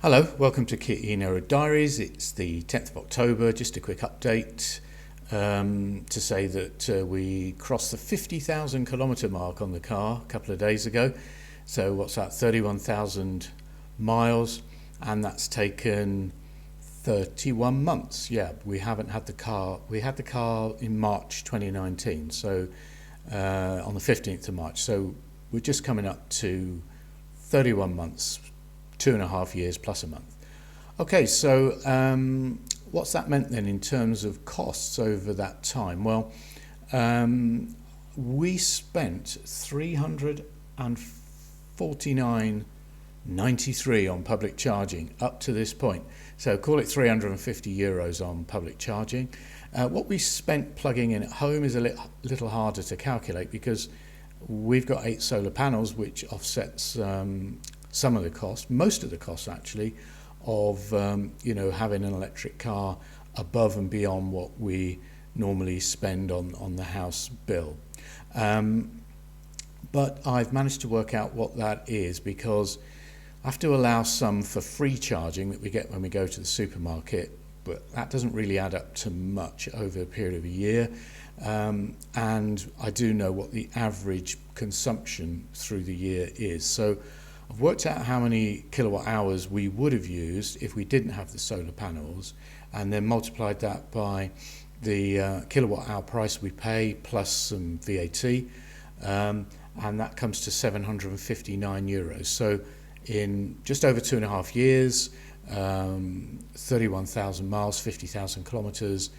Hello, welcome to e-Niro Diaries. It's the 10th of October. Just a quick update to say that we crossed the 50,000 kilometre mark on the car a couple of days ago. So what's that, 31,000 miles, and that's taken 31 months. Yeah, we haven't had the car. We had the car in March 2019, so on the 15th of March. So we're just coming up to 31 months, 2.5 years plus a month. Okay, so what's that meant then in terms of costs over that time? Well, we spent 349.93 on public charging up to this point. So call it 350 euros on public charging. What we spent plugging in at home is a little harder to calculate because we've got 8 solar panels, which offsets some of the cost, most of the cost actually, of having an electric car above and beyond what we normally spend on the house bill. But I've managed to work out what that is because I have to allow some for free charging that we get when we go to the supermarket, but that doesn't really add up to much over a period of a year. And I do know what the average consumption through the year is. So I've worked out how many kilowatt hours we would have used if we didn't have the solar panels, and then multiplied that by the kilowatt hour price we pay plus some VAT, and that comes to 759 euros. So in just over 2.5 years, 31,000 miles, 50,000 kilometers,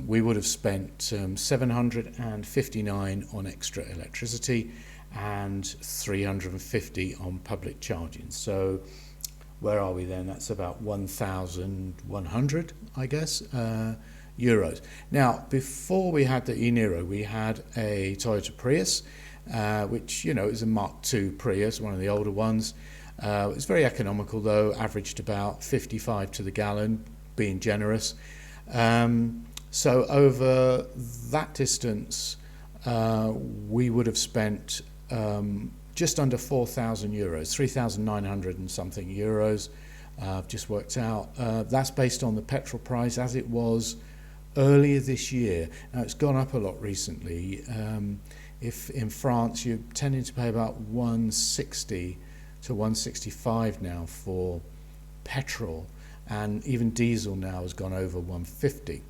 we would have spent 759 on extra electricity and 350 on public charging. So where are we then? That's about 1,100, I guess, euros. Now, before we had the e-Niro, we had a Toyota Prius, which, is a Mark II Prius, one of the older ones. It's very economical though, averaged about 55 to the gallon, being generous. So over that distance, we would have spent just under 4,000 euros, 3,900 and something euros. I've just worked out. That's based on the petrol price as it was earlier this year. Now it's gone up a lot recently. If in France you're tending to pay about 160 to 165 now for petrol, and even diesel now has gone over 150.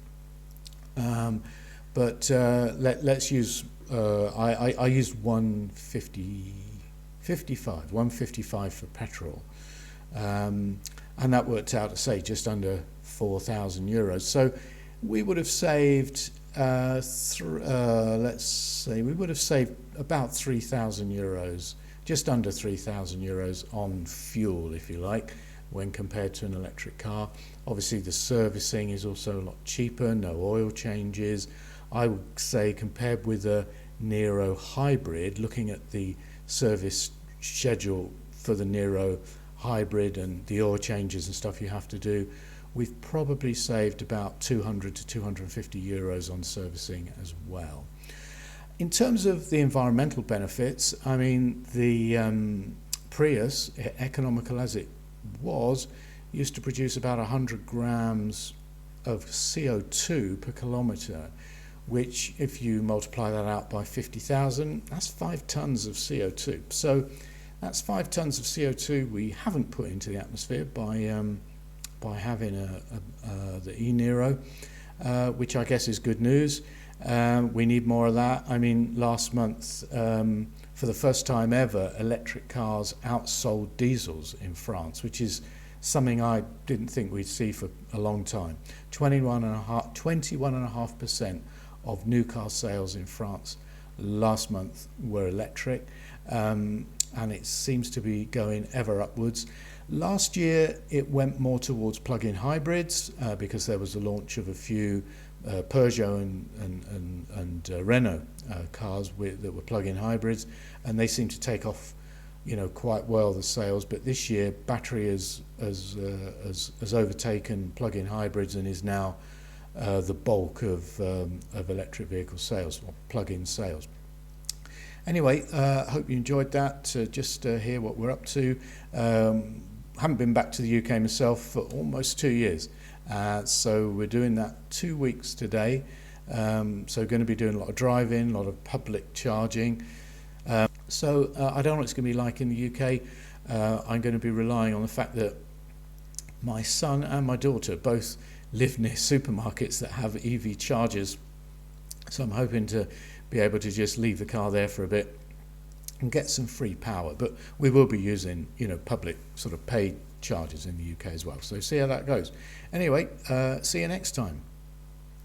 But let's use. I used 155 for petrol, and that worked out to say just under 4,000 euros. So we would have saved, let's say, we would have saved about 3,000 euros, just under 3,000 euros on fuel, if you like, when compared to an electric car. Obviously, the servicing is also a lot cheaper, no oil changes. I would say compared with a Niro hybrid, looking at the service schedule for the Niro hybrid and the oil changes and stuff you have to do, we've probably saved about 200 to 250 euros on servicing as well. In terms of the environmental benefits, I mean, the Prius, economical as it was, used to produce about 100 grams of CO2 per kilometre, which if you multiply that out by 50,000, that's 5 tons of CO2. So that's 5 tons of CO2 we haven't put into the atmosphere by having the e-Niro, which I guess is good news. We need more of that. I mean, last month, for the first time ever, electric cars outsold diesels in France, which is something I didn't think we'd see for a long time. 21.5% of new car sales in France last month were electric, and it seems to be going ever upwards. Last year it went more towards plug-in hybrids because there was the launch of a few Peugeot and Renault cars that were plug-in hybrids, and they seem to take off quite well, the sales. But this year battery has overtaken plug-in hybrids and is now the bulk of electric vehicle sales, or plug-in sales. Anyway, hope you enjoyed that. Just hear what we're up to. haven't been back to the UK myself for almost 2 years. So we're doing that 2 weeks today. So going to be doing a lot of driving, a lot of public charging. So I don't know what it's going to be like in the UK. I'm going to be relying on the fact that my son and my daughter both live near supermarkets that have EV chargers. So I'm hoping to be able to just leave the car there for a bit and get some free power. But we will be using, public sort of paid chargers in the UK as well. So see how that goes. Anyway, see you next time.